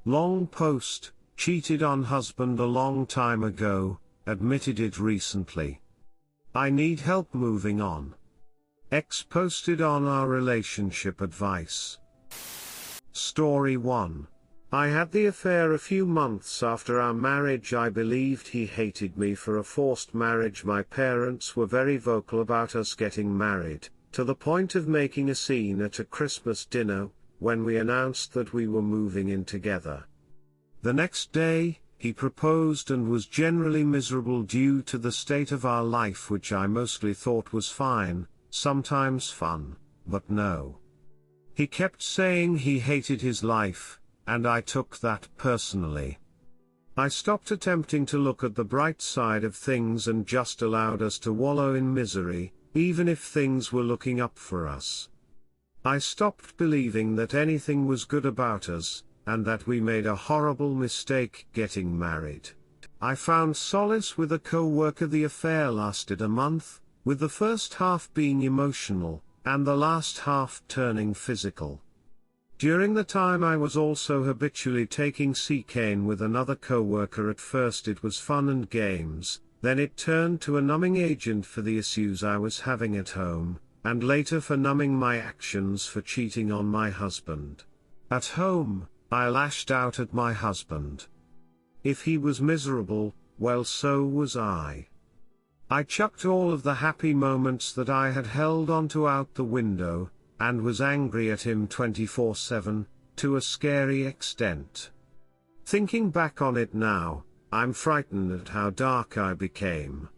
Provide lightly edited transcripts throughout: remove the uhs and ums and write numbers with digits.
Long post, cheated on husband a long time ago, admitted it recently. I need help moving on. Ex posted on our relationship advice. Story 1. I had the affair a few months after our marriage. I believed he hated me for a forced marriage. My parents were very vocal about us getting married, to the point of making a scene at a Christmas dinner, when we announced that we were moving in together. The next day, he proposed and was generally miserable due to the state of our life, which I mostly thought was fine, sometimes fun, but no. He kept saying he hated his life, and I took that personally. I stopped attempting to look at the bright side of things and just allowed us to wallow in misery, even if things were looking up for us. I stopped believing that anything was good about us, and that we made a horrible mistake getting married. I found solace with a co-worker. The affair lasted a month, with the first half being emotional, and the last half turning physical. During the time I was also habitually taking cocaine with another co-worker. At first it was fun and games, then it turned to a numbing agent for the issues I was having at home, and later for numbing my actions for cheating on my husband. At home, I lashed out at my husband. If he was miserable, well, so was I. I chucked all of the happy moments that I had held onto out the window, and was angry at him 24/7, to a scary extent. Thinking back on it now, I'm frightened at how dark I became.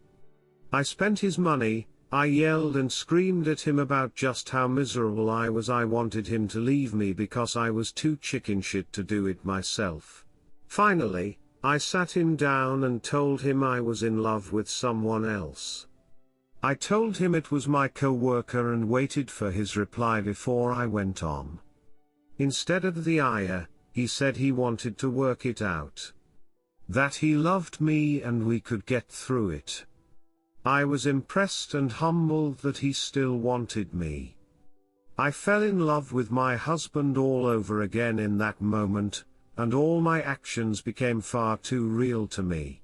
I spent his money. I yelled and screamed at him about just how miserable I was. I wanted him to leave me because I was too chicken shit to do it myself. Finally, I sat him down and told him I was in love with someone else. I told him it was my co-worker and waited for his reply before I went on. Instead of the ire, he said he wanted to work it out. That he loved me and we could get through it. I was impressed and humbled that he still wanted me. I fell in love with my husband all over again in that moment, and all my actions became far too real to me.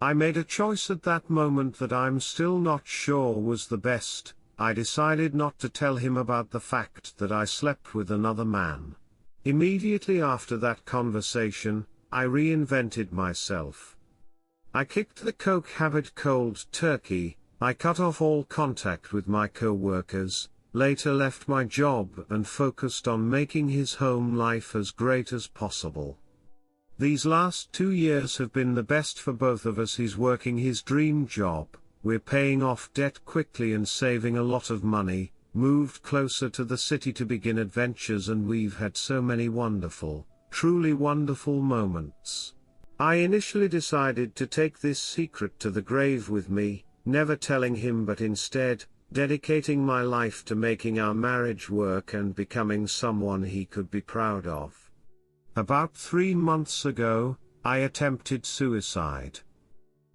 I made a choice at that moment that I'm still not sure was the best. I decided not to tell him about the fact that I slept with another man. Immediately after that conversation, I reinvented myself. I kicked the coke habit cold turkey. I cut off all contact with my co-workers, later left my job and focused on making his home life as great as possible. These last 2 years have been the best for both of us. He's working his dream job, we're paying off debt quickly and saving a lot of money, moved closer to the city to begin adventures, and we've had so many wonderful, truly wonderful moments. I initially decided to take this secret to the grave with me, never telling him, but instead, dedicating my life to making our marriage work and becoming someone he could be proud of. About 3 months ago, I attempted suicide.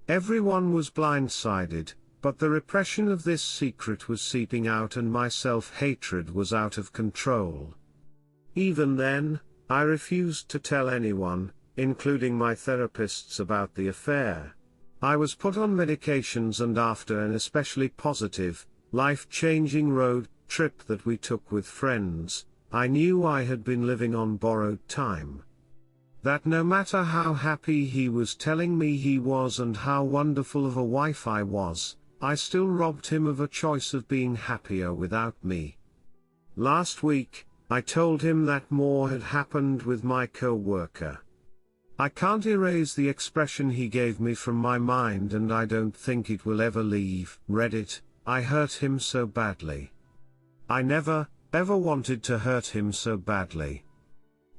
Everyone was blindsided, but the repression of this secret was seeping out and my self-hatred was out of control. Even then, I refused to tell anyone, including my therapists, about the affair. I was put on medications, and after an especially positive, life-changing road trip that we took with friends, I knew I had been living on borrowed time. That no matter how happy he was telling me he was and how wonderful of a wife I was, I still robbed him of a choice of being happier without me. Last week, I told him that more had happened with my co-worker. I can't erase the expression he gave me from my mind, and I don't think it will ever leave. Reddit, I hurt him so badly. I never, ever wanted to hurt him so badly.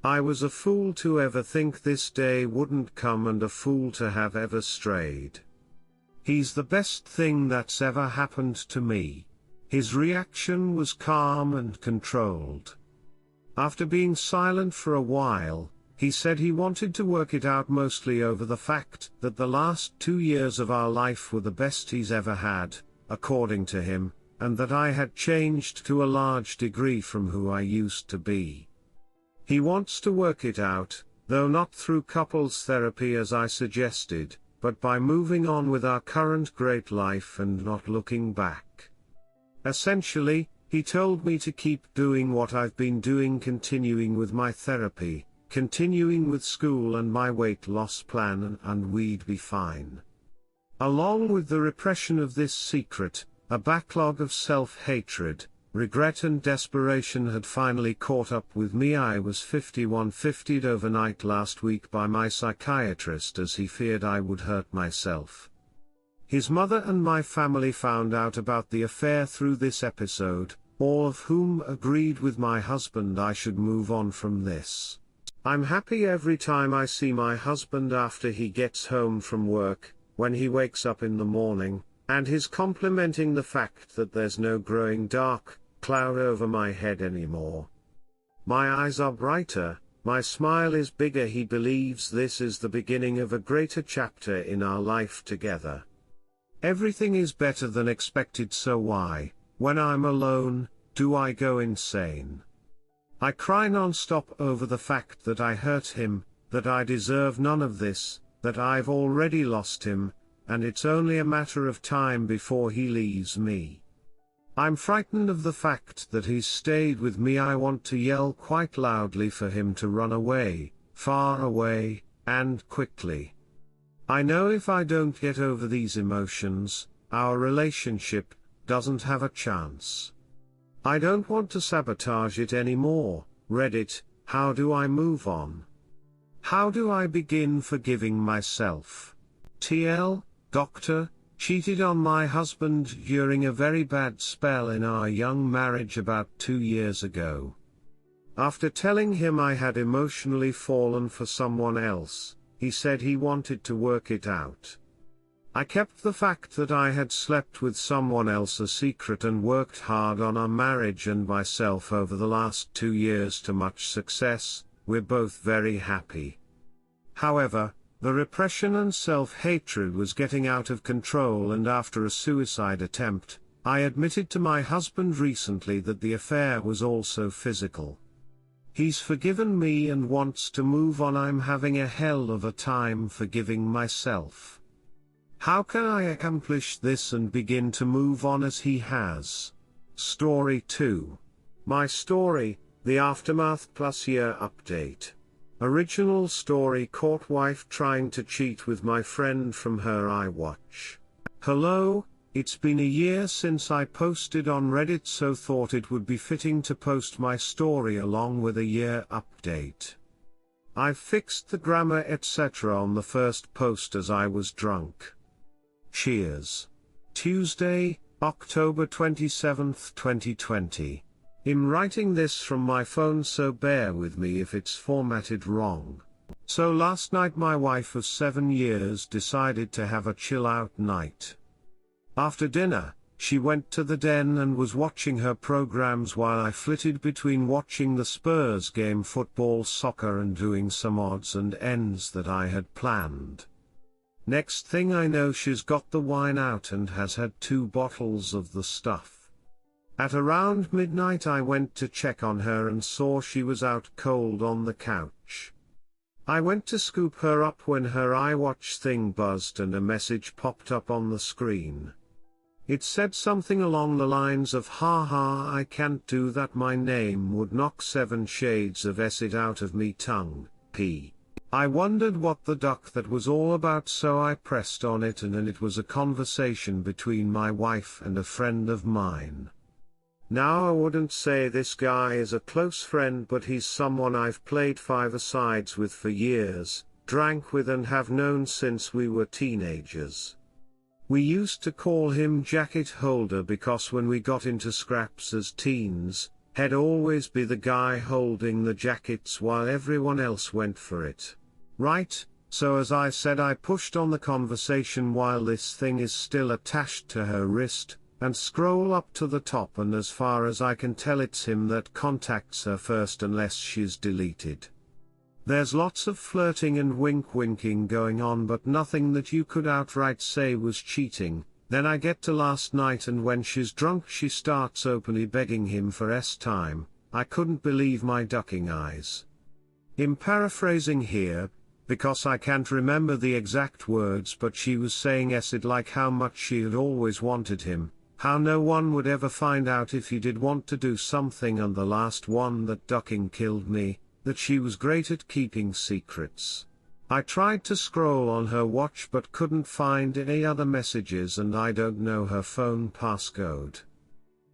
I was a fool to ever think this day wouldn't come, and a fool to have ever strayed. He's the best thing that's ever happened to me. His reaction was calm and controlled. After being silent for a while, he said he wanted to work it out, mostly over the fact that the last 2 years of our life were the best he's ever had, according to him, and that I had changed to a large degree from who I used to be. He wants to work it out, though not through couples therapy as I suggested, but by moving on with our current great life and not looking back. Essentially, he told me to keep doing what I've been doing, continuing with my therapy, continuing with school and my weight loss plan, and we'd be fine. Along with the repression of this secret, a backlog of self-hatred, regret and desperation had finally caught up with me. I was 50'd overnight last week by my psychiatrist as he feared I would hurt myself. His mother and my family found out about the affair through this episode, all of whom agreed with my husband I should move on from this. I'm happy every time I see my husband after he gets home from work, when he wakes up in the morning, and he's complimenting the fact that there's no growing dark cloud over my head anymore. My eyes are brighter, my smile is bigger. He believes this is the beginning of a greater chapter in our life together. Everything is better than expected, so why, when I'm alone, do I go insane? I cry non-stop over the fact that I hurt him, that I deserve none of this, that I've already lost him, and it's only a matter of time before he leaves me. I'm frightened of the fact that he's stayed with me. I want to yell quite loudly for him to run away, far away, and quickly. I know if I don't get over these emotions, our relationship doesn't have a chance. I don't want to sabotage it anymore. Reddit, how do I move on? How do I begin forgiving myself? TL, doctor, cheated on my husband during a very bad spell in our young marriage about 2 years ago. After telling him I had emotionally fallen for someone else, he said he wanted to work it out. I kept the fact that I had slept with someone else a secret and worked hard on our marriage and myself over the last 2 years to much success. We're both very happy. However, the repression and self-hatred was getting out of control, and after a suicide attempt, I admitted to my husband recently that the affair was also physical. He's forgiven me and wants to move on. I'm having a hell of a time forgiving myself. How can I accomplish this and begin to move on as he has? Story 2. My story, the aftermath plus year update. Original story: caught wife trying to cheat with my friend from her iWatch. Hello, it's been a year since I posted on Reddit, so thought it would be fitting to post my story along with a year update. I've fixed the grammar etc. on the first post as I was drunk. Cheers. Tuesday, October 27, 2020. I'm writing this from my phone, so bear with me if it's formatted wrong. So last night my wife of 7 years decided to have a chill out night. After dinner, she went to the den and was watching her programs while I flitted between watching the Spurs game, football, soccer, and doing some odds and ends that I had planned. Next thing I know, she's got the wine out and has had 2 bottles of the stuff. At around midnight I went to check on her and saw she was out cold on the couch. I went to scoop her up when her iWatch thing buzzed and a message popped up on the screen. It said something along the lines of, "Haha, I can't do that, my name would knock 7 shades of acid out of me tongue, p." I wondered what the duck that was all about, so I pressed on it, and it was a conversation between my wife and a friend of mine. Now I wouldn't say this guy is a close friend, but he's someone I've played 5-a-sides with for years, drank with and have known since we were teenagers. We used to call him Jacket Holder because when we got into scraps as teens, he'd always be the guy holding the jackets while everyone else went for it. Right, so as I said, I pushed on the conversation while this thing is still attached to her wrist, and scroll up to the top, and as far as I can tell it's him that contacts her first unless she's deleted. There's lots of flirting and winking going on, but nothing that you could outright say was cheating. Then I get to last night, and when she's drunk she starts openly begging him for time. I couldn't believe my ducking eyes. I'm paraphrasing here, because I can't remember the exact words, but she was saying acid like how much she had always wanted him, how no one would ever find out if he did want to do something, and the last one that ducking killed me, that she was great at keeping secrets. I tried to scroll on her watch but couldn't find any other messages, and I don't know her phone passcode.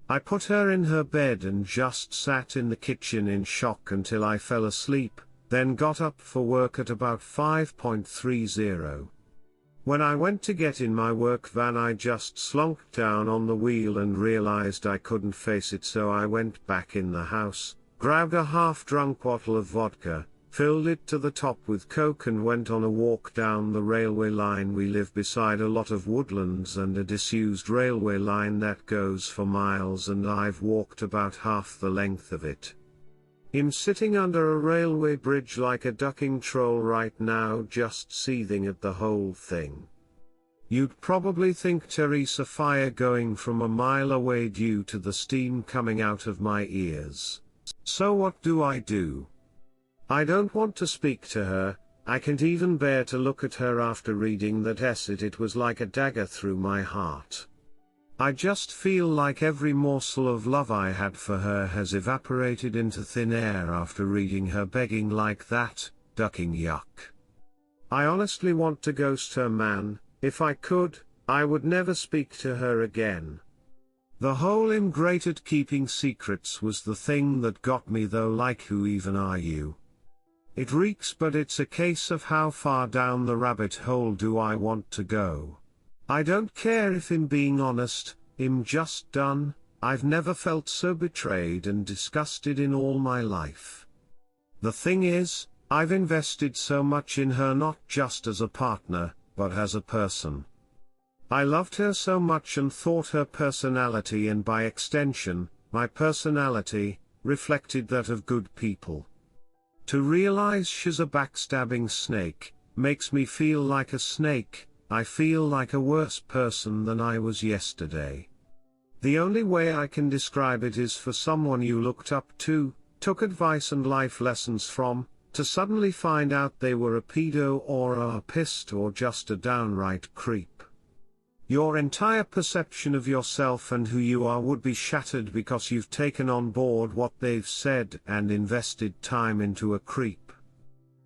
I put her in her bed and just sat in the kitchen in shock until I fell asleep, then got up for work at about 5:30. When I went to get in my work van, I just slunked down on the wheel and realized I couldn't face it, so I went back in the house, grabbed a half-drunk bottle of vodka, filled it to the top with Coke, and went on a walk down the railway line. We live beside a lot of woodlands and a disused railway line that goes for miles, and I've walked about half the length of it. I'm sitting under a railway bridge like a ducking troll right now, just seething at the whole thing. You'd probably think Teresa fire going from a mile away due to the steam coming out of my ears. So what do? I don't want to speak to her. I can't even bear to look at her after reading that essay. It was like a dagger through my heart. I just feel like every morsel of love I had for her has evaporated into thin air after reading her begging like that. Ducking, yuck. I honestly want to ghost her, man. If I could, I would never speak to her again. The whole "I'm great at keeping secrets" was the thing that got me though. Like, who even are you? It reeks, but it's a case of how far down the rabbit hole do I want to go. I don't care if I'm being honest, I'm just done. I've never felt so betrayed and disgusted in all my life. The thing is, I've invested so much in her, not just as a partner, but as a person. I loved her so much and thought her personality, and by extension, my personality, reflected that of good people. To realize she's a backstabbing snake, makes me feel like a snake. I feel like a worse person than I was yesterday. The only way I can describe it is for someone you looked up to, took advice and life lessons from, to suddenly find out they were a pedo or a pissed or just a downright creep. Your entire perception of yourself and who you are would be shattered because you've taken on board what they've said and invested time into a creep.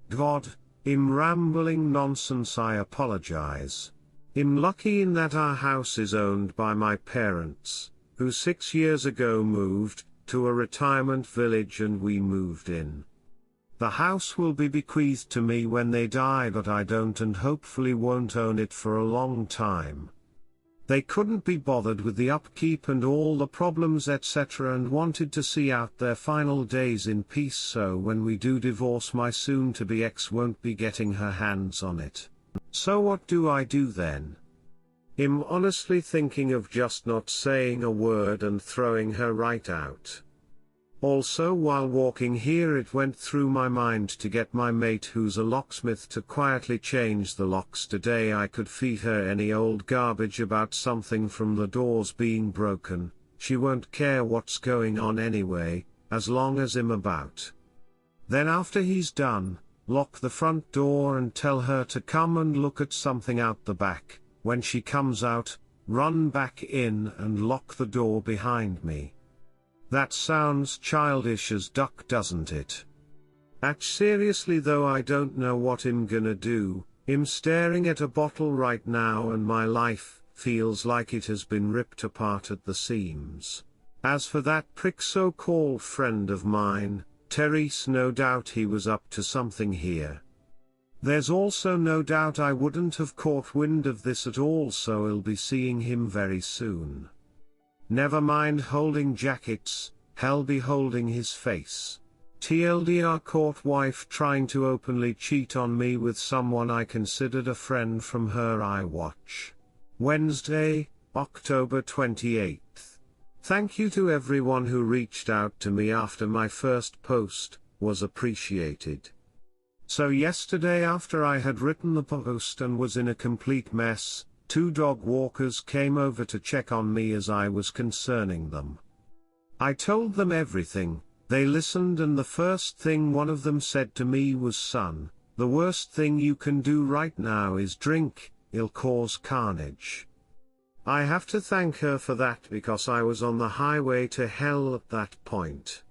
God, I'm rambling nonsense, I apologize. I'm lucky in that our house is owned by my parents, who 6 years ago moved to a retirement village and we moved in. The house will be bequeathed to me when they die, but I don't and hopefully won't own it for a long time. They couldn't be bothered with the upkeep and all the problems etc. and wanted to see out their final days in peace, so when we do divorce, my soon-to-be ex won't be getting her hands on it. So what do I do then? I'm honestly thinking of just not saying a word and throwing her right out. Also, while walking here, it went through my mind to get my mate, who's a locksmith, to quietly change the locks today. I could feed her any old garbage about something from the doors being broken. She won't care what's going on anyway, as long as I'm about. Then after he's done, lock the front door and tell her to come and look at something out the back. When she comes out, run back in and lock the door behind me. That sounds childish as duck, doesn't it? Seriously though, I don't know what I'm gonna do. I'm staring at a bottle right now and my life feels like it has been ripped apart at the seams. As for that prick so-called friend of mine, Therese, no doubt he was up to something here. There's also no doubt I wouldn't have caught wind of this at all, so I'll be seeing him very soon. Never mind holding jackets, hell be holding his face. TLDR, caught wife trying to openly cheat on me with someone I considered a friend from her iWatch. Wednesday, October 28th. Thank you to everyone who reached out to me after my first post, was appreciated. So yesterday, after I had written the post and was in a complete mess, 2 dog walkers came over to check on me as I was concerning them. I told them everything. They listened, and the first thing one of them said to me was, "Son, the worst thing you can do right now is drink, it'll cause carnage." I have to thank her for that, because I was on the highway to hell at that point.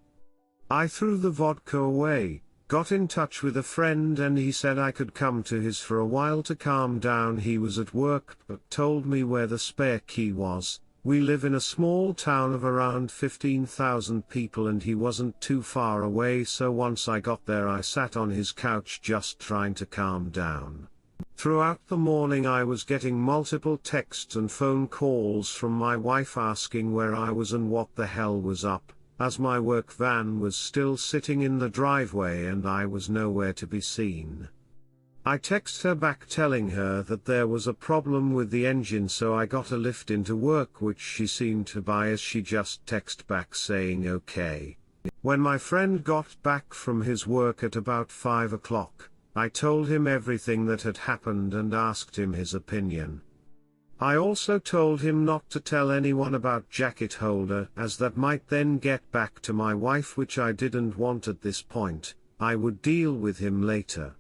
I threw the vodka away, got in touch with a friend, and he said I could come to his for a while to calm down. He was at work but told me where the spare key was. We live in a small town of around 15,000 people, and he wasn't too far away, so once I got there I sat on his couch just trying to calm down. Throughout the morning I was getting multiple texts and phone calls from my wife asking where I was and what the hell was up, as my work van was still sitting in the driveway and I was nowhere to be seen. I texted her back telling her that there was a problem with the engine, so I got a lift into work, which she seemed to buy, as she just texted back saying okay. When my friend got back from his work at about 5 o'clock, I told him everything that had happened and asked him his opinion. I also told him not to tell anyone about jacket holder, as that might then get back to my wife, which I didn't want at this point. I would deal with him later.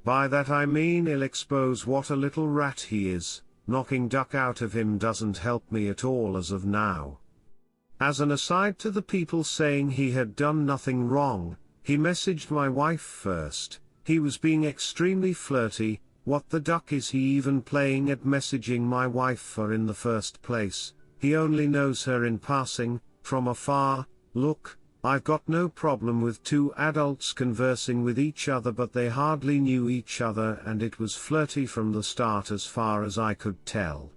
By that I mean he'll expose what a little rat he is. Knocking duck out of him doesn't help me at all as of now. As an aside to the people saying he had done nothing wrong, he messaged my wife first. He was being extremely flirty. What the duck is he even playing at messaging my wife for in the first place? He only knows her in passing, from afar. Look, I've got no problem with two adults conversing with each other, but they hardly knew each other and it was flirty from the start as far as I could tell.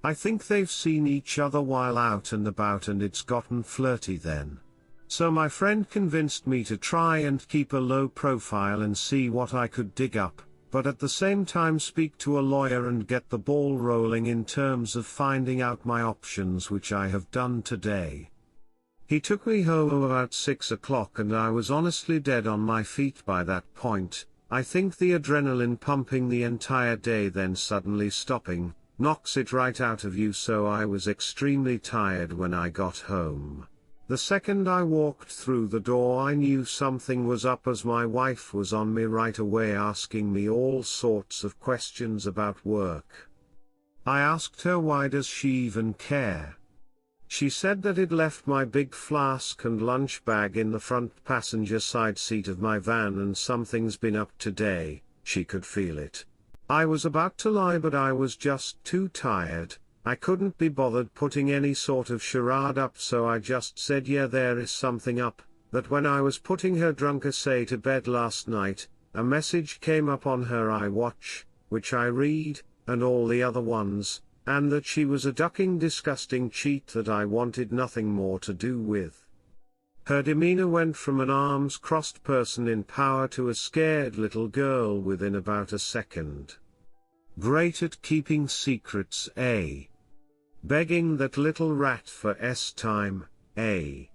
I think they've seen each other while out and about and it's gotten flirty then. So my friend convinced me to try and keep a low profile and see what I could dig up, but at the same time speak to a lawyer and get the ball rolling in terms of finding out my options, which I have done today. He took me home about 6 o'clock and I was honestly dead on my feet by that point. I think the adrenaline pumping the entire day then suddenly stopping, knocks it right out of you, so I was extremely tired when I got home. The second I walked through the door I knew something was up, as my wife was on me right away asking me all sorts of questions about work. I asked her why does she even care. She said that it left my big flask and lunch bag in the front passenger side seat of my van and something's been up today, she could feel it. I was about to lie, but I was just too tired. I couldn't be bothered putting any sort of charade up, so I just said yeah, there is something up. That when I was putting her drunk assay to bed last night, a message came up on her iWatch, which I read, and all the other ones, and that she was a ducking disgusting cheat that I wanted nothing more to do with. Her demeanor went from an arms-crossed person in power to a scared little girl within about a second. Great at keeping secrets, eh? Begging that little rat for time, eh?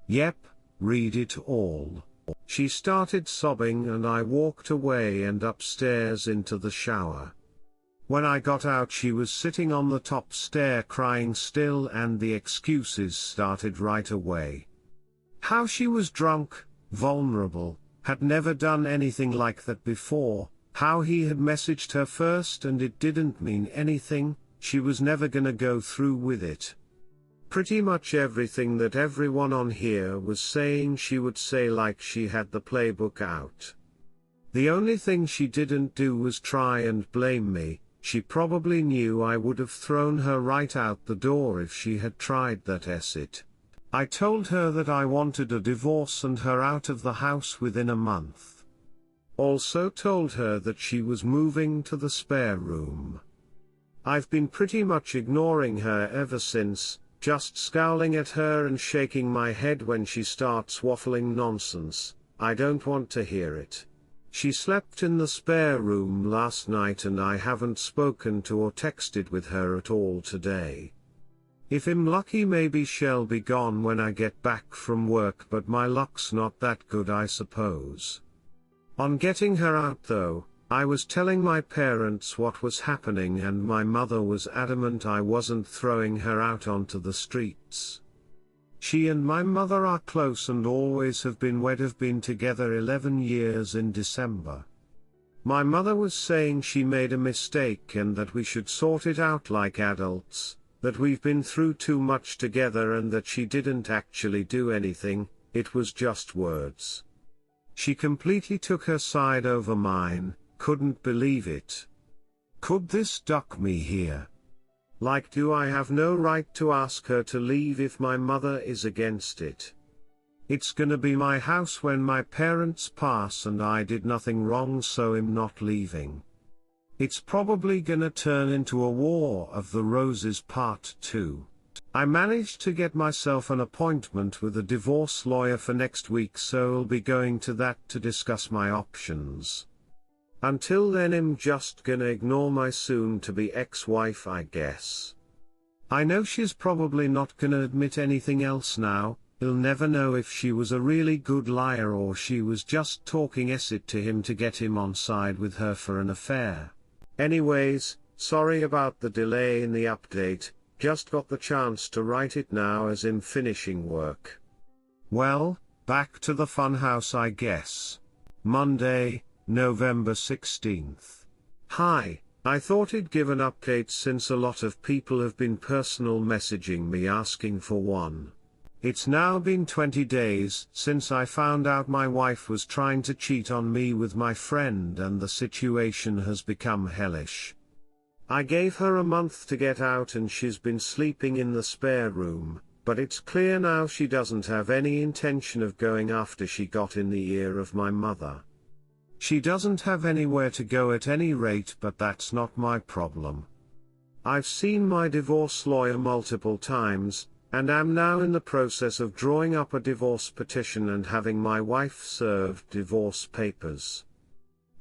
Yep, read it all. She started sobbing and I walked away and upstairs into the shower. When I got out she was sitting on the top stair crying still, and the excuses started right away. How she was drunk, vulnerable, had never done anything like that before, how he had messaged her first and it didn't mean anything, she was never gonna go through with it. Pretty much everything that everyone on here was saying she would say, like she had the playbook out. The only thing she didn't do was try and blame me. She probably knew I would have thrown her right out the door if she had tried that it. I told her that I wanted a divorce and her out of the house within a month. Also told her that she was moving to the spare room. I've been pretty much ignoring her ever since, just scowling at her and shaking my head when she starts waffling nonsense. I don't want to hear it. She slept in the spare room last night and I haven't spoken to or texted with her at all today. If I'm lucky maybe she'll be gone when I get back from work, but my luck's not that good, I suppose. On getting her out though, I was telling my parents what was happening and my mother was adamant I wasn't throwing her out onto the streets. She and my mother are close and always have been together 11 years in December. My mother was saying she made a mistake and that we should sort it out like adults, that we've been through too much together and that she didn't actually do anything, it was just words. She completely took her side over mine, couldn't believe it. Could this duck me here? Like, do I have no right to ask her to leave if my mother is against it? It's gonna be my house when my parents pass and I did nothing wrong, so I'm not leaving. It's probably gonna turn into a War of the Roses Part 2. I managed to get myself an appointment with a divorce lawyer for next week, so I'll be going to that to discuss my options. Until then I'm just gonna ignore my soon-to-be ex-wife, I guess. I know she's probably not gonna admit anything else now. He'll never know if she was a really good liar or she was just talking acid to him to get him on side with her for an affair. Anyways, sorry about the delay in the update, just got the chance to write it now as I'm finishing work. Well, back to the funhouse I guess. Monday, November 16th. Hi, I thought I'd give an update since a lot of people have been personal messaging me asking for one. It's now been 20 days since I found out my wife was trying to cheat on me with my friend and the situation has become hellish. I gave her a month to get out and she's been sleeping in the spare room, but it's clear now she doesn't have any intention of going after she got in the ear of my mother. She doesn't have anywhere to go at any rate, but that's not my problem. I've seen my divorce lawyer multiple times, and am now in the process of drawing up a divorce petition and having my wife served divorce papers.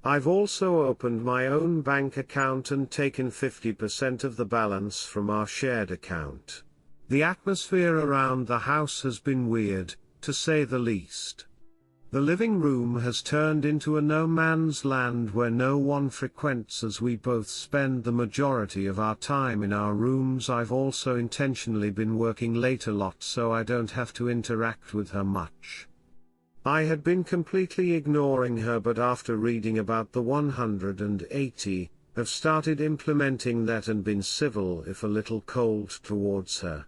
I've also opened my own bank account and taken 50% of the balance from our shared account. The atmosphere around the house has been weird, to say the least. The living room has turned into a no-man's land where no one frequents as we both spend the majority of our time in our rooms. I've also intentionally been working late a lot so I don't have to interact with her much. I had been completely ignoring her, but after reading about the 180, have started implementing that and been civil if a little cold towards her.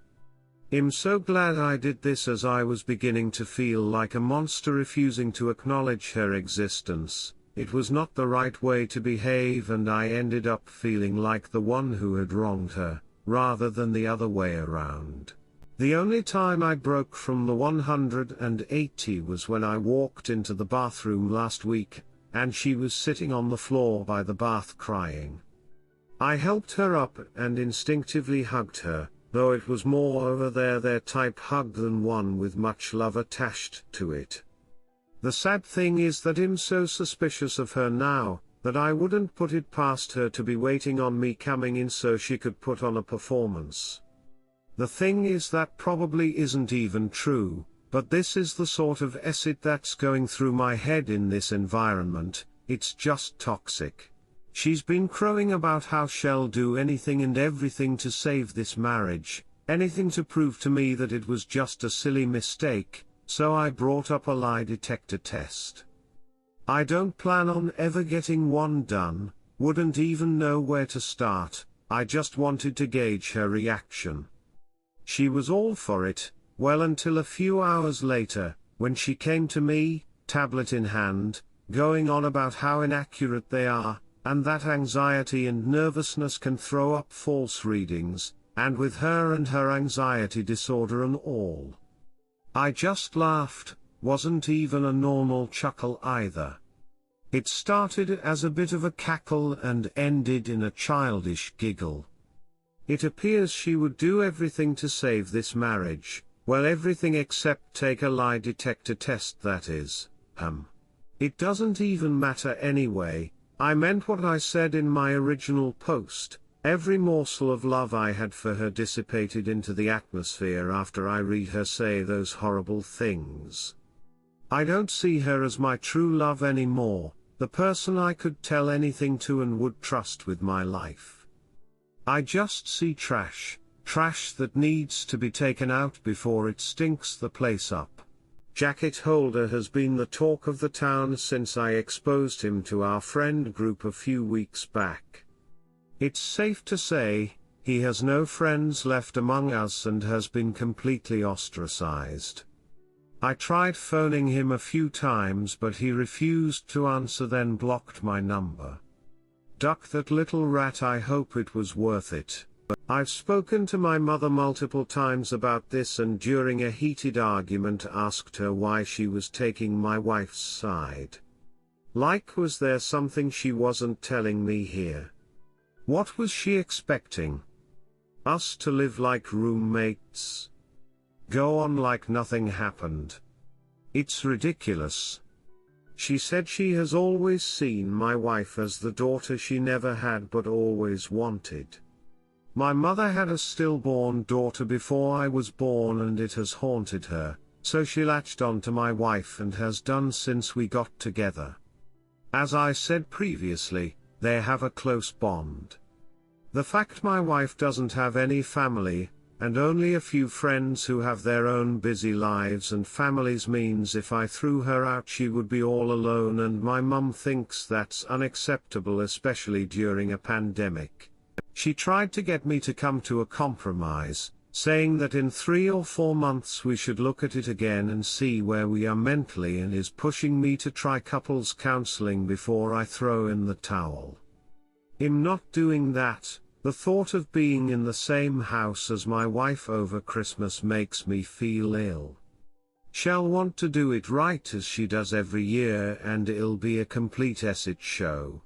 I'm so glad I did this as I was beginning to feel like a monster refusing to acknowledge her existence. It was not the right way to behave and I ended up feeling like the one who had wronged her, rather than the other way around. The only time I broke from the 180 was when I walked into the bathroom last week, and she was sitting on the floor by the bath crying. I helped her up and instinctively hugged her, though it was more over their type hug than one with much love attached to it. The sad thing is that I'm so suspicious of her now, that I wouldn't put it past her to be waiting on me coming in so she could put on a performance. The thing is that probably isn't even true, but this is the sort of acid that's going through my head in this environment. It's just toxic. She's been crowing about how she'll do anything and everything to save this marriage, anything to prove to me that it was just a silly mistake, so I brought up a lie detector test. I don't plan on ever getting one done, wouldn't even know where to start, I just wanted to gauge her reaction. She was all for it, well until a few hours later, when she came to me, tablet in hand, going on about how inaccurate they are, and that anxiety and nervousness can throw up false readings, and with her and her anxiety disorder and all. I just laughed, wasn't even a normal chuckle either. It started as a bit of a cackle and ended in a childish giggle. It appears she would do everything to save this marriage, well everything except take a lie detector test, that is. It doesn't even matter anyway. I meant what I said in my original post. Every morsel of love I had for her dissipated into the atmosphere after I read her say those horrible things. I don't see her as my true love anymore, the person I could tell anything to and would trust with my life. I just see trash, Trash that needs to be taken out before it stinks the place up. Jacket holder has been the talk of the town since I exposed him to our friend group a few weeks back. It's safe to say, he has no friends left among us and has been completely ostracized. I tried phoning him a few times but he refused to answer, then blocked my number. Duck that little rat, I hope it was worth it. I've spoken to my mother multiple times about this and during a heated argument asked her why she was taking my wife's side. Like, was there something she wasn't telling me here? What was she expecting? Us to live like roommates? Go on like nothing happened? It's ridiculous. She said she has always seen my wife as the daughter she never had but always wanted. My mother had a stillborn daughter before I was born and it has haunted her, so she latched on to my wife and has done since we got together. As I said previously, they have a close bond. The fact my wife doesn't have any family, and only a few friends who have their own busy lives and families means if I threw her out she would be all alone, and my mum thinks that's unacceptable, especially during a pandemic. She tried to get me to come to a compromise, saying that in 3 or 4 months we should look at it again and see where we are mentally, and is pushing me to try couples counseling before I throw in the towel. I'm not doing that. The thought of being in the same house as my wife over Christmas makes me feel ill. She'll want to do it right as she does every year and it'll be a complete shit show.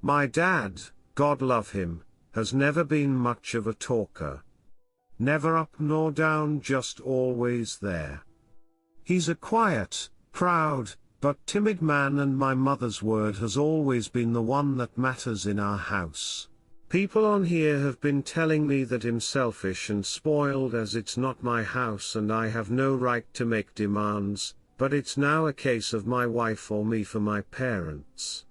My dad, God love him, has never been much of a talker. Never up nor down, just always there. He's a quiet, proud, but timid man, and my mother's word has always been the one that matters in our house. People on here have been telling me that I'm selfish and spoiled as it's not my house and I have no right to make demands, but it's now a case of my wife or me for my parents.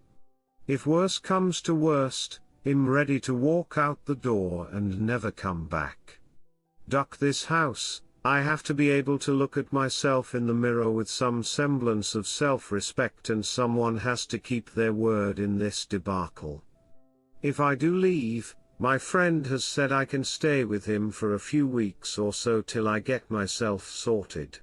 If worse comes to worst, I'm ready to walk out the door and never come back. Duck this house. I have to be able to look at myself in the mirror with some semblance of self-respect, and someone has to keep their word in this debacle. If I do leave, my friend has said I can stay with him for a few weeks or so till I get myself sorted.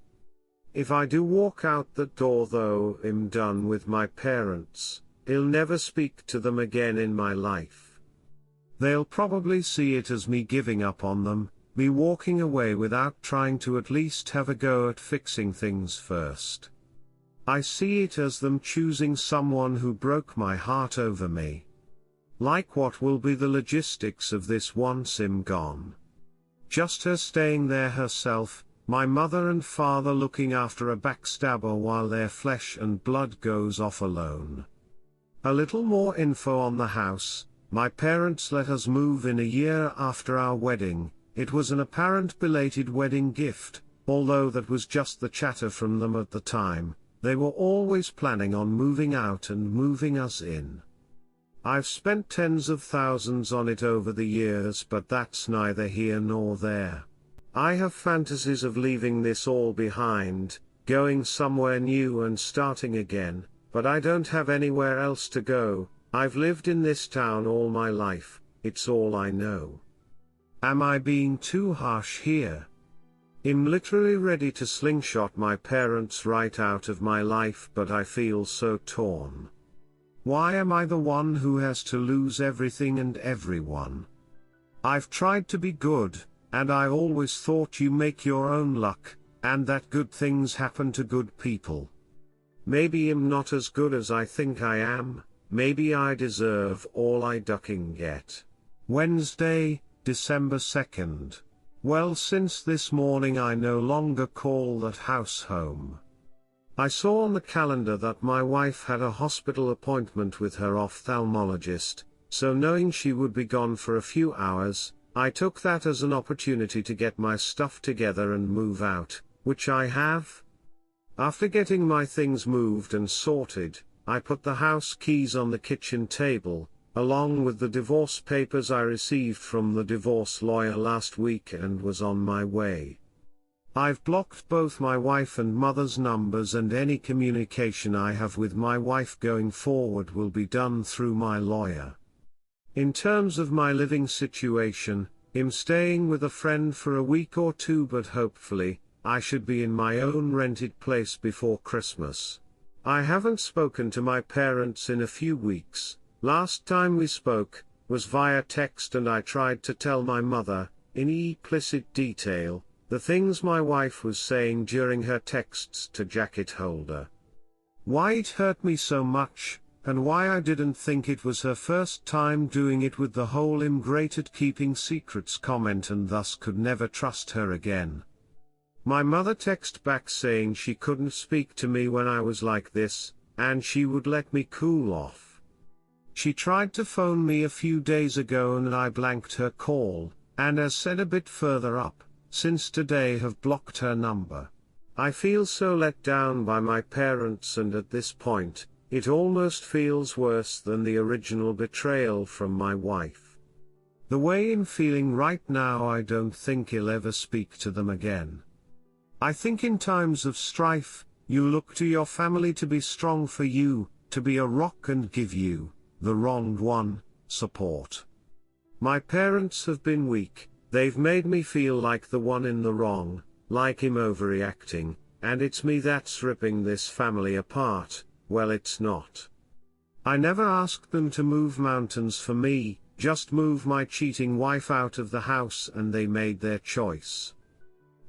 If I do walk out the door though, I'm done with my parents. I'll never speak to them again in my life. They'll probably see it as me giving up on them, me walking away without trying to at least have a go at fixing things first. I see it as them choosing someone who broke my heart over me. Like, what will be the logistics of this once I'm gone? Just her staying there herself, my mother and father looking after a backstabber while their flesh and blood goes off alone. A little more info on the house. My parents let us move in a year after our wedding. It was an apparent belated wedding gift, although that was just the chatter from them at the time. They were always planning on moving out and moving us in. I've spent tens of thousands on it over the years, but that's neither here nor there. I have fantasies of leaving this all behind, going somewhere new and starting again, but I don't have anywhere else to go. I've lived in this town all my life, it's all I know. Am I being too harsh here? I'm literally ready to slingshot my parents right out of my life, but I feel so torn. Why am I the one who has to lose everything and everyone? I've tried to be good, and I always thought you make your own luck, and that good things happen to good people. Maybe I'm not as good as I think I am, maybe I deserve all I ducking get. Wednesday, December 2nd. Well, since this morning I no longer call that house home. I saw on the calendar that my wife had a hospital appointment with her ophthalmologist, so knowing she would be gone for a few hours, I took that as an opportunity to get my stuff together and move out, which I have. After getting my things moved and sorted, I put the house keys on the kitchen table, along with the divorce papers I received from the divorce lawyer last week, and was on my way. I've blocked both my wife and mother's numbers, and any communication I have with my wife going forward will be done through my lawyer. In terms of my living situation, I'm staying with a friend for a week or two, but hopefully, I should be in my own rented place before Christmas. I haven't spoken to my parents in a few weeks. Last time we spoke was via text, and I tried to tell my mother, in explicit detail, the things my wife was saying during her texts to Jacket Holder. Why it hurt me so much, and why I didn't think it was her first time doing it with the whole "I'm great at keeping secrets" comment, and thus could never trust her again. My mother texted back saying she couldn't speak to me when I was like this, and she would let me cool off. She tried to phone me a few days ago and I blanked her call, and as said a bit further up, since today have blocked her number. I feel so let down by my parents, and at this point, it almost feels worse than the original betrayal from my wife. The way I'm feeling right now, I don't think I'll ever speak to them again. I think in times of strife, you look to your family to be strong for you, to be a rock and give you, the wronged one, support. My parents have been weak, they've made me feel like the one in the wrong, like I'm overreacting, and it's me that's ripping this family apart. Well, it's not. I never asked them to move mountains for me, just move my cheating wife out of the house, and they made their choice.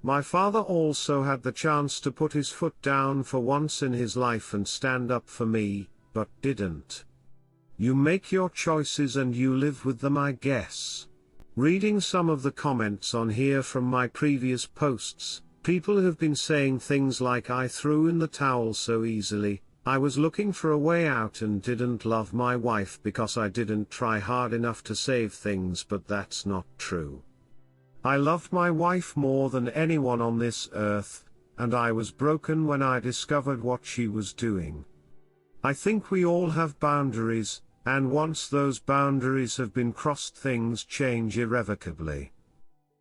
My father also had the chance to put his foot down for once in his life and stand up for me, but didn't. You make your choices and you live with them, I guess. Reading some of the comments on here from my previous posts, people have been saying things like, I threw in the towel so easily, I was looking for a way out and didn't love my wife because I didn't try hard enough to save things, but that's not true. I loved my wife more than anyone on this earth, and I was broken when I discovered what she was doing. I think we all have boundaries, and once those boundaries have been crossed, things change irrevocably.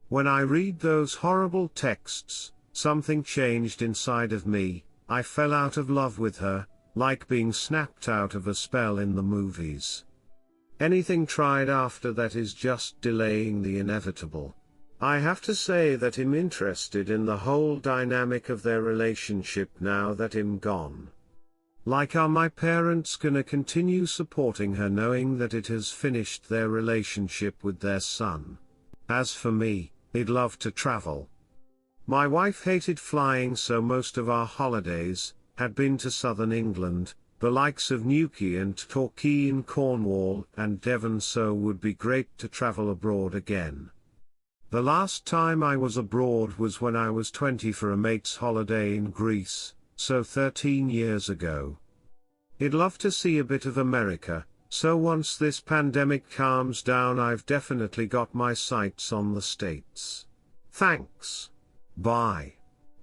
When I read those horrible texts, something changed inside of me. I fell out of love with her, like being snapped out of a spell in the movies. Anything tried after that is just delaying the inevitable. I have to say that I'm interested in the whole dynamic of their relationship now that I'm gone. Like, are my parents gonna continue supporting her knowing that it has finished their relationship with their son? As for me, I'd love to travel. My wife hated flying, so most of our holidays had been to southern England, the likes of Newquay and Torquay in Cornwall and Devon, so would be great to travel abroad again. The last time I was abroad was when I was 20 for a mate's holiday in Greece, so 13 years ago. I'd love to see a bit of America, so once this pandemic calms down, I've definitely got my sights on the States. Thanks. Bye.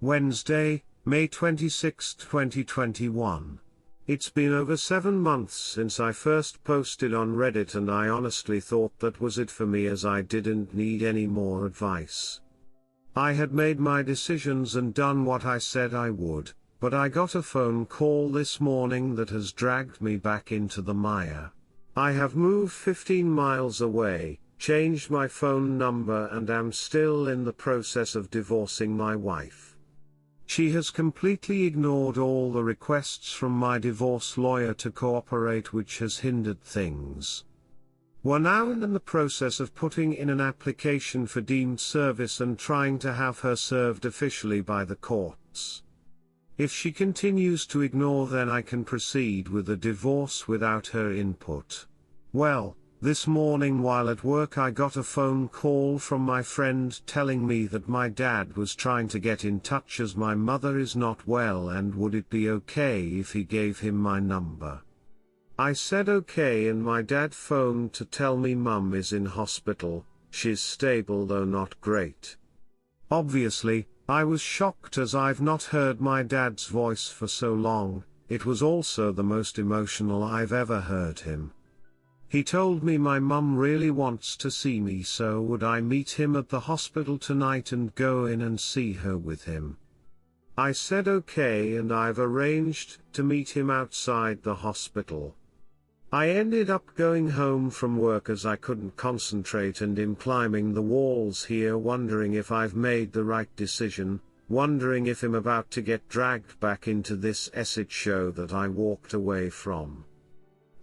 Wednesday, May 26, 2021. It's been over 7 months since I first posted on Reddit, and I honestly thought that was it for me, as I didn't need any more advice. I had made my decisions and done what I said I would, but I got a phone call this morning that has dragged me back into the mire. I have moved 15 miles away, changed my phone number, and am still in the process of divorcing my wife. She has completely ignored all the requests from my divorce lawyer to cooperate, which has hindered things. We're now in the process of putting in an application for deemed service and trying to have her served officially by the courts. If she continues to ignore, then I can proceed with the divorce without her input. Well, this morning while at work I got a phone call from my friend telling me that my dad was trying to get in touch as my mother is not well, and would it be okay if he gave him my number. I said okay, and my dad phoned to tell me mum is in hospital, she's stable though not great. Obviously, I was shocked as I've not heard my dad's voice for so long. It was also the most emotional I've ever heard him. He told me my mum really wants to see me, so would I meet him at the hospital tonight and go in and see her with him. I said okay, and I've arranged to meet him outside the hospital. I ended up going home from work as I couldn't concentrate and am climbing the walls here, wondering if I've made the right decision, wondering if I'm about to get dragged back into this acid show that I walked away from.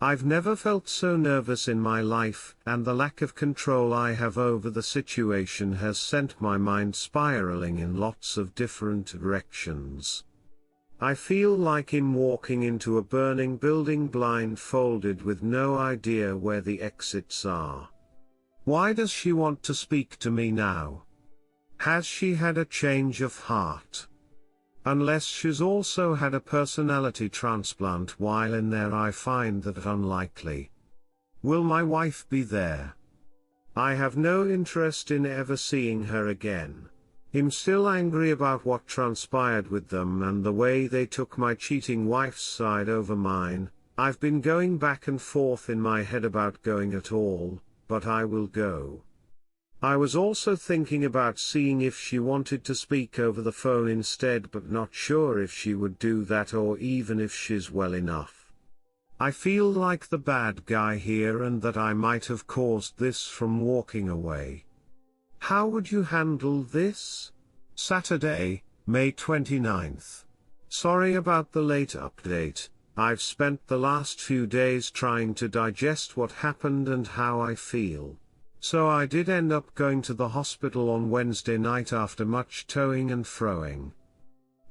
I've never felt so nervous in my life, and the lack of control I have over the situation has sent my mind spiraling in lots of different directions. I feel like I'm walking into a burning building blindfolded with no idea where the exits are. Why does she want to speak to me now? Has she had a change of heart? Unless she's also had a personality transplant while in there, I find that unlikely. Will my wife be there? I have no interest in ever seeing her again. I'm still angry about what transpired with them and the way they took my cheating wife's side over mine. I've been going back and forth in my head about going at all, but I will go. I was also thinking about seeing if she wanted to speak over the phone instead, but not sure if she would do that or even if she's well enough. I feel like the bad guy here and that I might have caused this from walking away. How would you handle this? Saturday, May 29th. Sorry about the late update. I've spent the last few days trying to digest what happened and how I feel. So I did end up going to the hospital on Wednesday night after much toing and froing.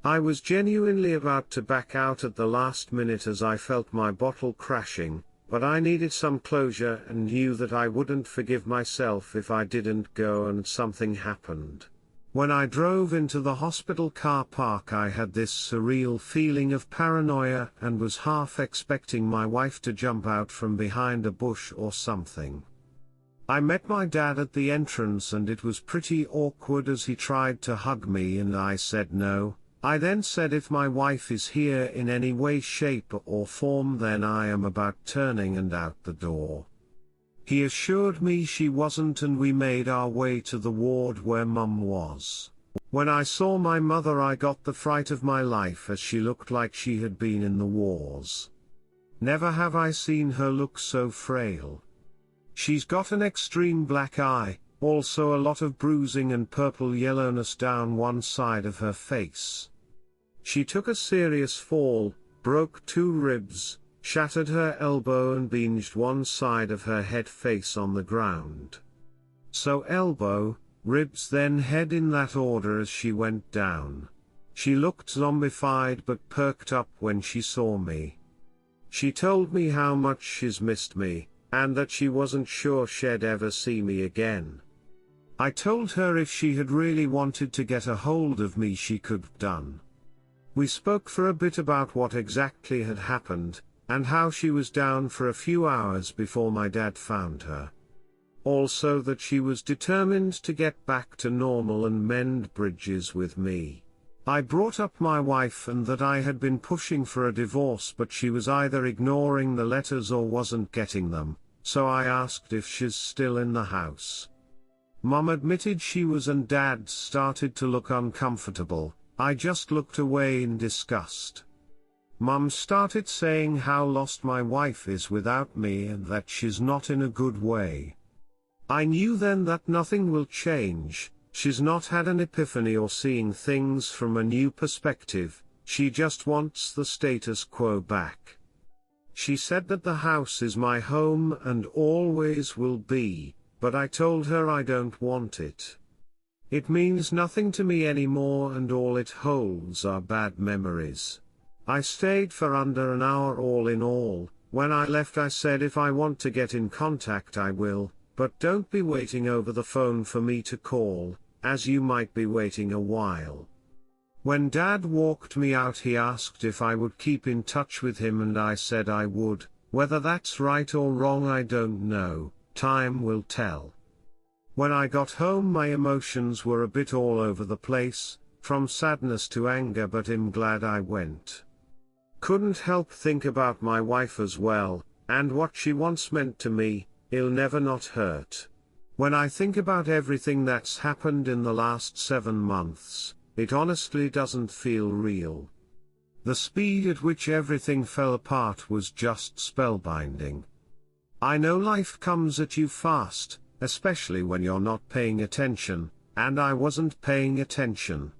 I was genuinely about to back out at the last minute as I felt my bottle crashing, but I needed some closure and knew that I wouldn't forgive myself if I didn't go and something happened. When I drove into the hospital car park, I had this surreal feeling of paranoia and was half expecting my wife to jump out from behind a bush or something. I met my dad at the entrance and it was pretty awkward as he tried to hug me and I said no. I then said if my wife is here in any way, shape or form, then I am about turning and out the door. He assured me she wasn't and we made our way to the ward where Mum was. When I saw my mother, I got the fright of my life as she looked like she had been in the wars. Never have I seen her look so frail. She's got an extreme black eye, also a lot of bruising and purple yellowness down one side of her face. She took a serious fall, broke 2 ribs, shattered her elbow and binged one side of her head face on the ground. So elbow, ribs then head in that order as she went down. She looked zombified but perked up when she saw me. She told me how much she's missed me, and that she wasn't sure she'd ever see me again. I told her if she had really wanted to get a hold of me she could have done. We spoke for a bit about what exactly had happened, and how she was down for a few hours before my dad found her. Also that she was determined to get back to normal and mend bridges with me. I brought up my wife and that I had been pushing for a divorce, but she was either ignoring the letters or wasn't getting them, so I asked if she's still in the house. Mum admitted she was and Dad started to look uncomfortable. I just looked away in disgust. Mum started saying how lost my wife is without me and that she's not in a good way. I knew then that nothing will change. She's not had an epiphany or seeing things from a new perspective, she just wants the status quo back. She said that the house is my home and always will be, but I told her I don't want it. It means nothing to me anymore and all it holds are bad memories. I stayed for under an hour all in all. When I left I said if I want to get in contact I will, but don't be waiting over the phone for me to call, as you might be waiting a while. When Dad walked me out he asked if I would keep in touch with him and I said I would. Whether that's right or wrong I don't know, time will tell. When I got home my emotions were a bit all over the place, from sadness to anger, but I'm glad I went. Couldn't help think about my wife as well, and what she once meant to me, it'll never not hurt. When I think about everything that's happened in the last 7 months, it honestly doesn't feel real. The speed at which everything fell apart was just spellbinding. I know life comes at you fast, especially when you're not paying attention, and I wasn't paying attention.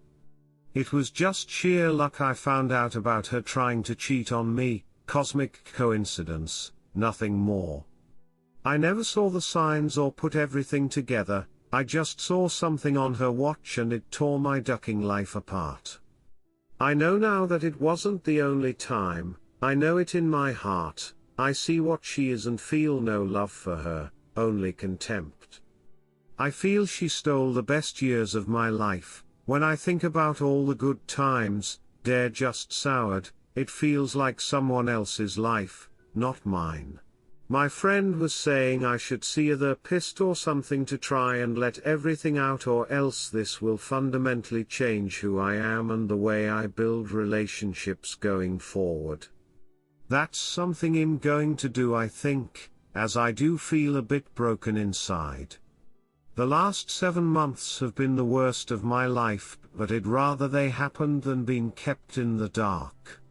It was just sheer luck I found out about her trying to cheat on me, cosmic coincidence, nothing more. I never saw the signs or put everything together, I just saw something on her watch and it tore my ducking life apart. I know now that it wasn't the only time, I know it in my heart, I see what she is and feel no love for her, only contempt. I feel she stole the best years of my life. When I think about all the good times, they're just soured, it feels like someone else's life, not mine. My friend was saying I should see either pissed or something to try and let everything out, or else this will fundamentally change who I am and the way I build relationships going forward. That's something I'm going to do, I think, as I do feel a bit broken inside. The last 7 months have been the worst of my life, but I'd rather they happened than been kept in the dark.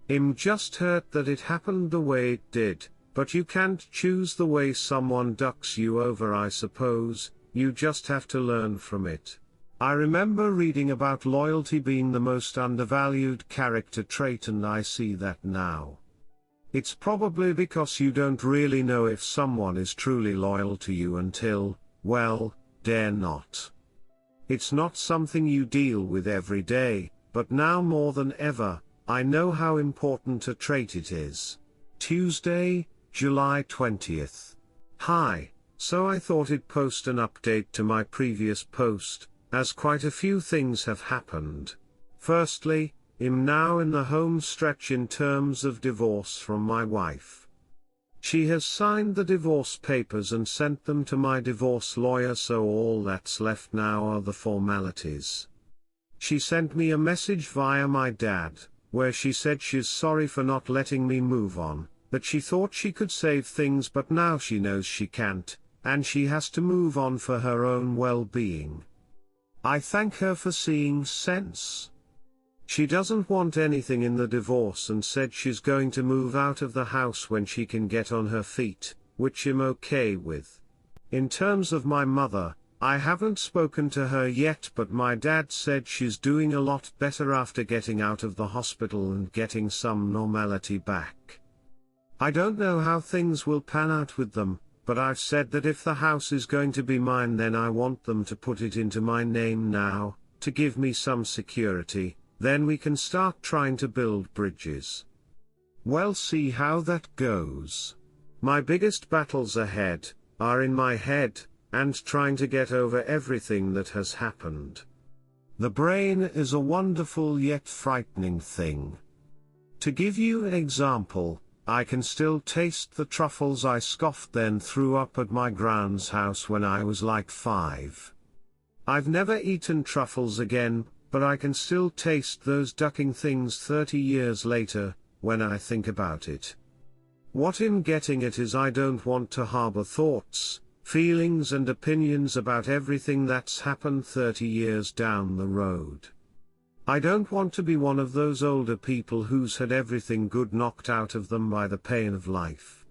I'm just hurt that it happened the way it did, but you can't choose the way someone ducks you over, I suppose, you just have to learn from it. I remember reading about loyalty being the most undervalued character trait, and I see that now. It's probably because you don't really know if someone is truly loyal to you until, well, they're not. It's not something you deal with every day, but now more than ever, I know how important a trait it is. Tuesday, July 20th. Hi, so I thought I'd post an update to my previous post, as quite a few things have happened. Firstly, I'm now in the home stretch in terms of divorce from my wife. She has signed the divorce papers and sent them to my divorce lawyer, so all that's left now are the formalities. She sent me a message via my dad, where she said she's sorry for not letting me move on, that she thought she could save things but now she knows she can't, and she has to move on for her own well-being. I thank her for seeing sense. She doesn't want anything in the divorce and said she's going to move out of the house when she can get on her feet, which I'm okay with. In terms of my mother, I haven't spoken to her yet, but my dad said she's doing a lot better after getting out of the hospital and getting some normality back. I don't know how things will pan out with them, but I've said that if the house is going to be mine, then I want them to put it into my name now, to give me some security. Then we can start trying to build bridges. We'll see how that goes. My biggest battles ahead are in my head, and trying to get over everything that has happened. The brain is a wonderful yet frightening thing. To give you an example, I can still taste the truffles I scoffed then threw up at my grand's house when I was like 5. I've never eaten truffles again, but I can still taste those ducking things 30 years later, when I think about it. What I'm getting at is I don't want to harbor thoughts, feelings and opinions about everything that's happened 30 years down the road. I don't want to be one of those older people who's had everything good knocked out of them by the pain of life.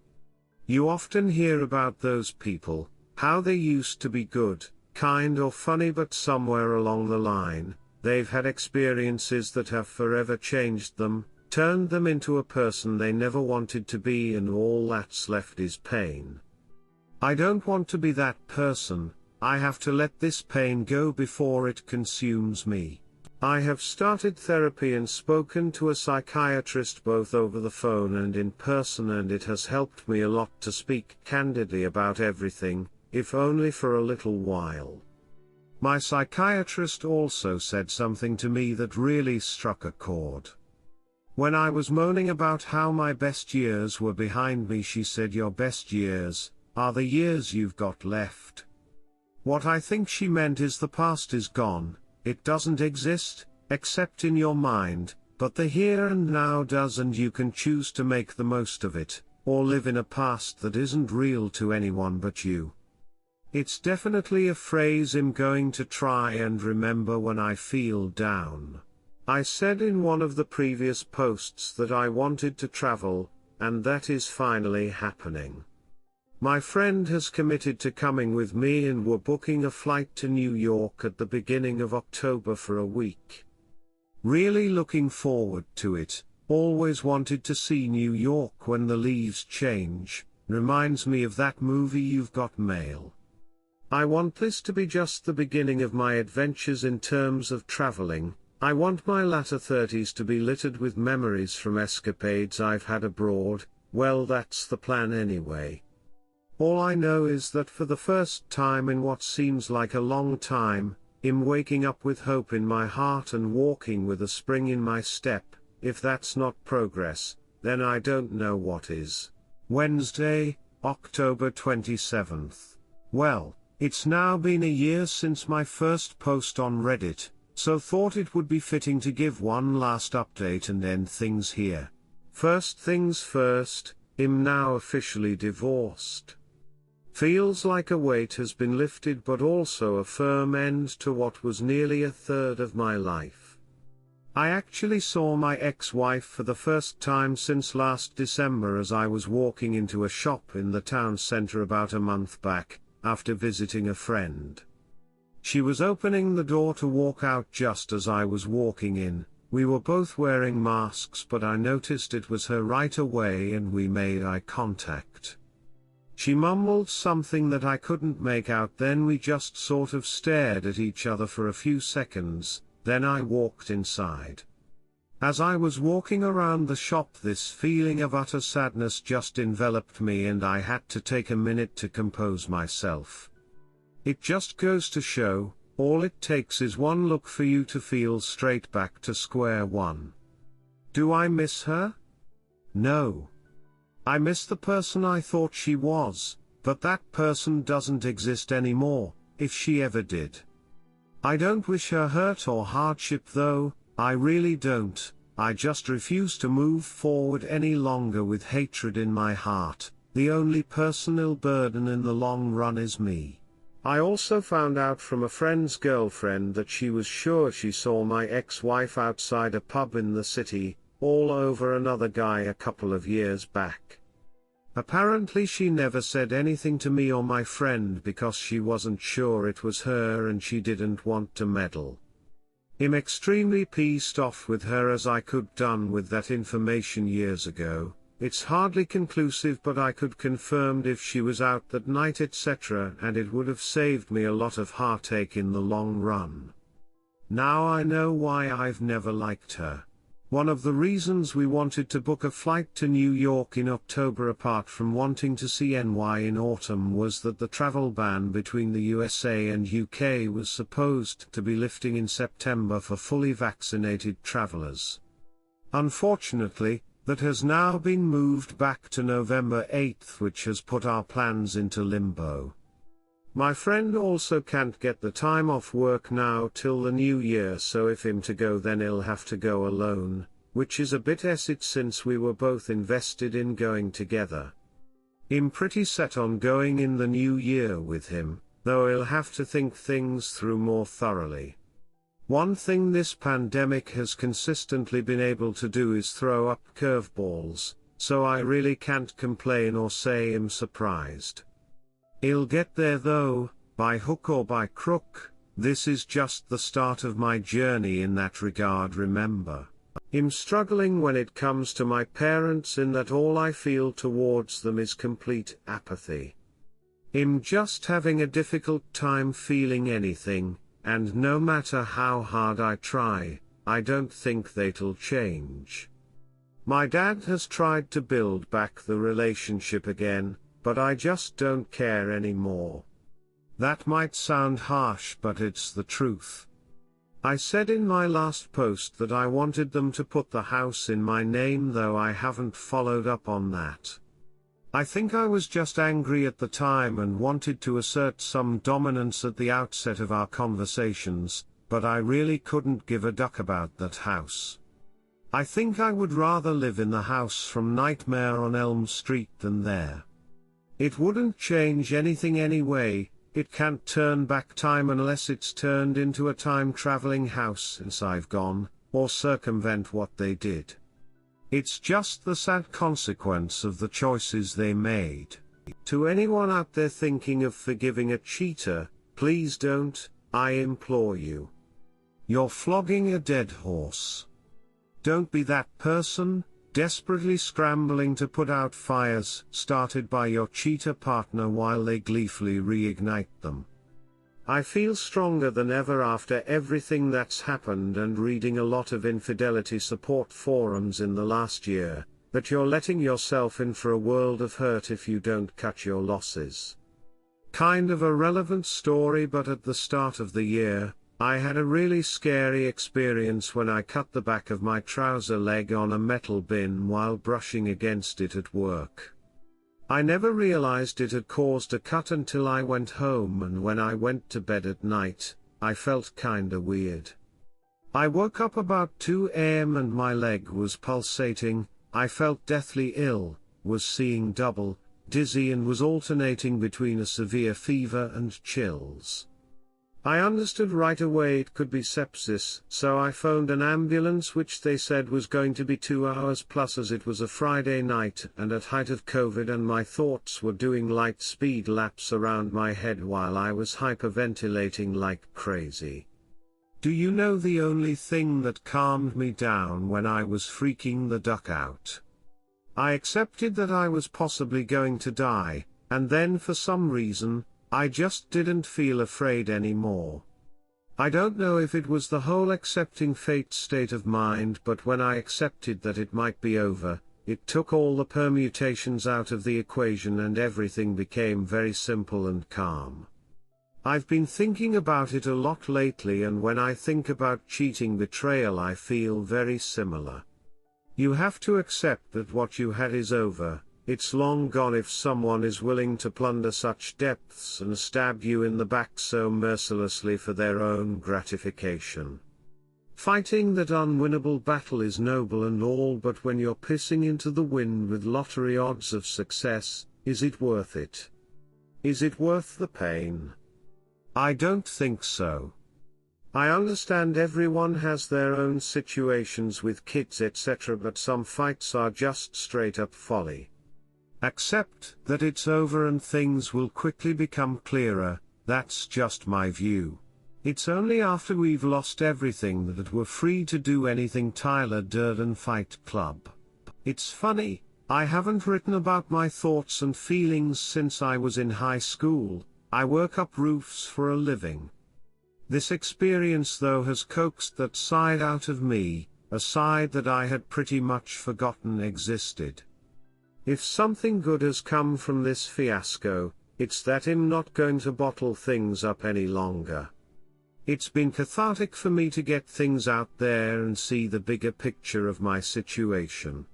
You often hear about those people, how they used to be good, kind or funny, but somewhere along the line, they've had experiences that have forever changed them, turned them into a person they never wanted to be, and all that's left is pain. I don't want to be that person. I have to let this pain go before it consumes me. I have started therapy and spoken to a psychiatrist both over the phone and in person, and it has helped me a lot to speak candidly about everything, if only for a little while. My psychiatrist also said something to me that really struck a chord. When I was moaning about how my best years were behind me, she said, "Your best years are the years you've got left." What I think she meant is the past is gone, it doesn't exist, except in your mind, but the here and now does, and you can choose to make the most of it, or live in a past that isn't real to anyone but you. It's definitely a phrase I'm going to try and remember when I feel down. I said in one of the previous posts that I wanted to travel, and that is finally happening. My friend has committed to coming with me and we're booking a flight to New York at the beginning of October for a week. Really looking forward to it. Always wanted to see New York when the leaves change. Reminds me of that movie You've Got Mail. I want this to be just the beginning of my adventures in terms of traveling. I want my latter 30s to be littered with memories from escapades I've had abroad. Well, that's the plan anyway. All I know is that for the first time in what seems like a long time, I'm waking up with hope in my heart and walking with a spring in my step. If that's not progress, then I don't know what is. Wednesday, October 27th. Well, it's now been a year since my first post on Reddit, so thought it would be fitting to give one last update and end things here. First things first, I'm now officially divorced. Feels like a weight has been lifted, but also a firm end to what was nearly a third of my life. I actually saw my ex-wife for the first time since last December as I was walking into a shop in the town center about a month back, after visiting a friend. She was opening the door to walk out just as I was walking in. We were both wearing masks, but I noticed it was her right away and we made eye contact. She mumbled something that I couldn't make out, then we just sort of stared at each other for a few seconds. Then I walked inside. As I was walking around the shop, this feeling of utter sadness just enveloped me and I had to take a minute to compose myself. It just goes to show, all it takes is one look for you to feel straight back to square one. Do I miss her? No. I miss the person I thought she was, but that person doesn't exist anymore, if she ever did. I don't wish her hurt or hardship though, I really don't. I just refuse to move forward any longer with hatred in my heart. The only personal burden in the long run is me. I also found out from a friend's girlfriend that she was sure she saw my ex-wife outside a pub in the city, all over another guy a couple of years back. Apparently she never said anything to me or my friend because she wasn't sure it was her and she didn't want to meddle. I'm extremely pissed off with her as I could done with that information years ago. It's hardly conclusive, but I could confirmed if she was out that night etc., and it would have saved me a lot of heartache in the long run. Now I know why I've never liked her. One of the reasons we wanted to book a flight to New York in October, apart from wanting to see NY in autumn, was that the travel ban between the USA and UK was supposed to be lifting in September for fully vaccinated travelers. Unfortunately, that has now been moved back to November 8th, which has put our plans into limbo. My friend also can't get the time off work now till the new year, so if him to go then he'll have to go alone, which is a bit acid since we were both invested in going together. I'm pretty set on going in the new year with him, though he'll have to think things through more thoroughly. One thing this pandemic has consistently been able to do is throw up curveballs, so I really can't complain or say I'm surprised. He'll get there though, by hook or by crook. This is just the start of my journey in that regard. Remember, I'm struggling when it comes to my parents in that all I feel towards them is complete apathy. I'm just having a difficult time feeling anything, and no matter how hard I try, I don't think that'll change. My dad has tried to build back the relationship again, but I just don't care anymore. That might sound harsh, but it's the truth. I said in my last post that I wanted them to put the house in my name, though I haven't followed up on that. I think I was just angry at the time and wanted to assert some dominance at the outset of our conversations, but I really couldn't give a duck about that house. I think I would rather live in the house from Nightmare on Elm Street than there. It wouldn't change anything anyway. It can't turn back time unless it's turned into a time-traveling house since I've gone, or circumvent what they did. It's just the sad consequence of the choices they made. To anyone out there thinking of forgiving a cheater, please don't, I implore you. You're flogging a dead horse. Don't be that person, desperately scrambling to put out fires started by your cheater partner while they gleefully reignite them. I feel stronger than ever after everything that's happened and reading a lot of infidelity support forums in the last year, that you're letting yourself in for a world of hurt if you don't cut your losses. Kind of a relevant story, but at the start of the year, I had a really scary experience when I cut the back of my trouser leg on a metal bin while brushing against it at work. I never realized it had caused a cut until I went home, and when I went to bed at night, I felt kinda weird. I woke up about 2 a.m. and my leg was pulsating. I felt deathly ill, was seeing double, dizzy, and was alternating between a severe fever and chills. I understood right away it could be sepsis, so I phoned an ambulance, which they said was going to be 2 hours plus, as it was a Friday night and at height of COVID, and my thoughts were doing light speed laps around my head while I was hyperventilating like crazy. Do you know the only thing that calmed me down when I was freaking the duck out? I accepted that I was possibly going to die, and then for some reason, I just didn't feel afraid anymore. I don't know if it was the whole accepting fate state of mind, but when I accepted that it might be over, it took all the permutations out of the equation and everything became very simple and calm. I've been thinking about it a lot lately, and when I think about cheating betrayal, I feel very similar. You have to accept that what you had is over. It's long gone if someone is willing to plunder such depths and stab you in the back so mercilessly for their own gratification. Fighting that unwinnable battle is noble and all, but when you're pissing into the wind with lottery odds of success, is it worth it? Is it worth the pain? I don't think so. I understand everyone has their own situations with kids etc., but some fights are just straight up folly. Accept that it's over and things will quickly become clearer. That's just my view. It's only after we've lost everything that we're free to do anything. Tyler Durden, Fight Club. It's funny, I haven't written about my thoughts and feelings since I was in high school. I work up roofs for a living. This experience though has coaxed that side out of me, a side that I had pretty much forgotten existed. If something good has come from this fiasco, it's that I'm not going to bottle things up any longer. It's been cathartic for me to get things out there and see the bigger picture of my situation.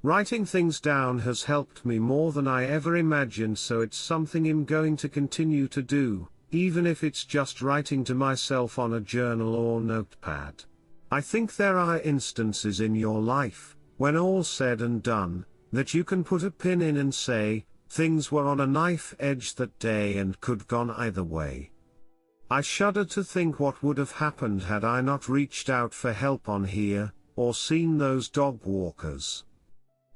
Writing things down has helped me more than I ever imagined, so it's something I'm going to continue to do, even if it's just writing to myself on a journal or notepad. I think there are instances in your life, when all's said and done, that you can put a pin in and say, things were on a knife edge that day and could gone either way. I shudder to think what would have happened had I not reached out for help on here, or seen those dog walkers.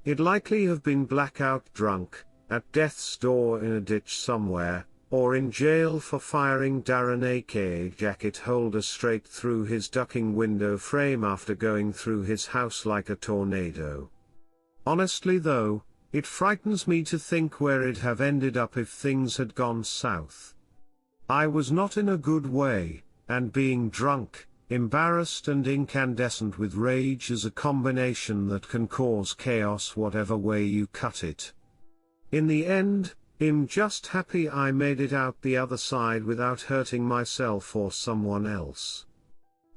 It'd likely have been blackout drunk, at death's door in a ditch somewhere, or in jail for firing Darren aka jacket holder straight through his ducking window frame after going through his house like a tornado. Honestly though, it frightens me to think where it'd have ended up if things had gone south. I was not in a good way, and being drunk, embarrassed and incandescent with rage is a combination that can cause chaos whatever way you cut it. In the end, I'm just happy I made it out the other side without hurting myself or someone else.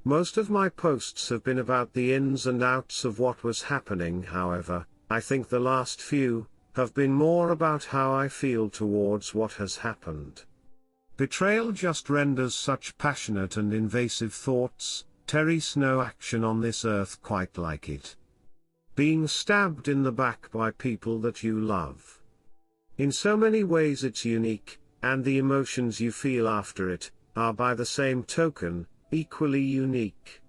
Most of my posts have been about the ins and outs of what was happening, however, I think the last few have been more about how I feel towards what has happened. Betrayal just renders such passionate and invasive thoughts, There's no action on this earth quite like it. Being stabbed in the back by people that you love. In so many ways it's unique, and the emotions you feel after it, are by the same token, equally unique.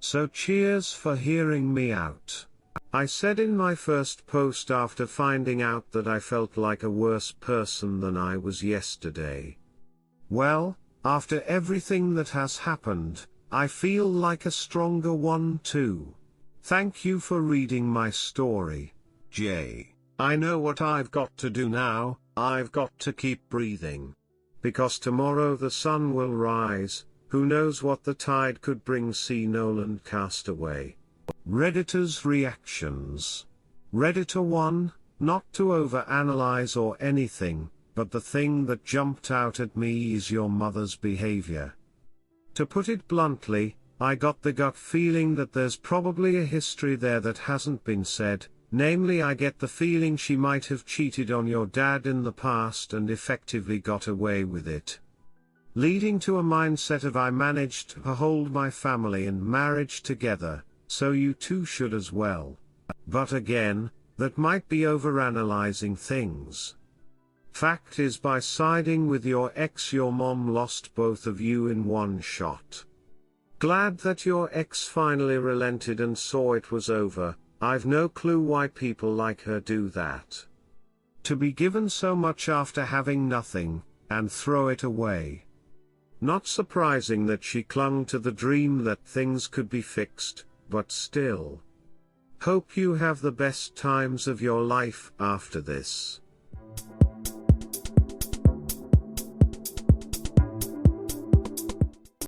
So cheers for hearing me out. I said in my first post after finding out that I felt like a worse person than I was yesterday. Well, after everything that has happened, I feel like a stronger one too. Thank you for reading my story, Jay. I know what I've got to do now. I've got to keep breathing. Because tomorrow the sun will rise, who knows what the tide could bring. See Nolan Castaway. Redditor's reactions. Redditor 1, not to overanalyze or anything, but the thing that jumped out at me is your mother's behavior. To put it bluntly, I got the gut feeling that there's probably a history there that hasn't been said, namely I get the feeling she might have cheated on your dad in the past and effectively got away with it. Leading to a mindset of I managed to hold my family and marriage together, so you too should as well. But again, that might be overanalyzing things. Fact is, by siding with your ex, your mom lost both of you in one shot. Glad that your ex finally relented and saw it was over. I've no clue why people like her do that. To be given so much after having nothing, and throw it away. Not surprising that she clung to the dream that things could be fixed, but still. Hope you have the best times of your life after this.